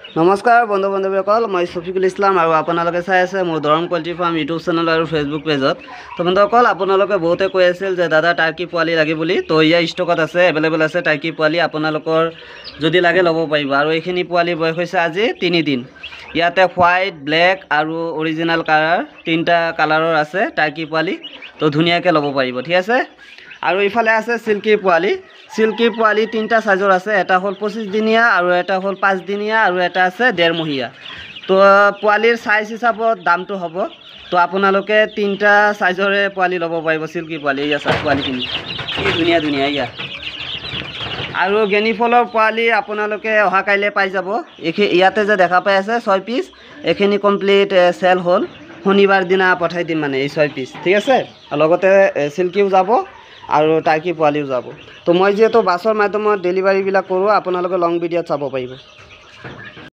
নমস্কাৰ বন্ধু বান্ধৱীসকল, মই শফিকুল ইছলাম আৰু আপোনালোকে চাই আছে মোৰ দৰং পোৱাল্ট্ৰি ফাৰ্ম ইউটিউব চেনেল আৰু ফেচবুক পেজত। তো বন্ধুসকল, আপোনালোকে বহুতে কৈ আছিল যে দাদা টাৰ্কি পোৱালি লাগে বুলি। তো ইয়াৰ ষ্টকত আছে, এভেইলেবল আছে টাৰ্কি পোৱালি। আপোনালোকৰ যদি লাগে ল'ব পাৰিব। আৰু এইখিনি পোৱালিৰ বয়স হৈছে আজি 3 দিন। ইয়াতে হোৱাইট, ব্লেক আৰু অৰিজিনেল কালাৰ, 3টা কালাৰৰ আছে টাৰ্কি পোৱালি। তো ধুনীয়াকৈ ল'ব পাৰিব, ঠিক আছে। আৰু ইফালে আছে চিল্কিৰ পোৱালি। চিল্কিৰ পোৱালি 3টা সাইজৰ আছে, এটা হ'ল 25 দিনীয়া আৰু এটা হ'ল 5 দিনীয়া আৰু এটা আছে 1.5 মহীয়া। তো পোৱালিৰ সাইজ হিচাপত দামটো হ'ব। তো আপোনালোকে 3টা সাইজৰে পোৱালি ল'ব পাৰিব। চিল্কি পোৱালি এয়া চাওক, পোৱালিখিনি কি ধুনীয়া ধুনীয়া এয়া। আৰু গেনিফলৰ পোৱালি আপোনালোকে অহা কাইলৈ পাই যাব। ইয়াতে যে দেখা পাই আছে 6 পিচ, এইখিনি কমপ্লিট চেল হ'ল। শনিবাৰ দিনা পঠাই দিম মানে এই 6 পিচ, ঠিক আছে। লগতে চিল্কিও যাব আৰু টাৰ্কি পোৱালিও যাব। তো মই যিহেতু বাছৰ মাধ্যমত ডেলিভাৰীবিলাক কৰোঁ, আপোনালোকে লং ভিডিঅ'ত চাব পাৰিব।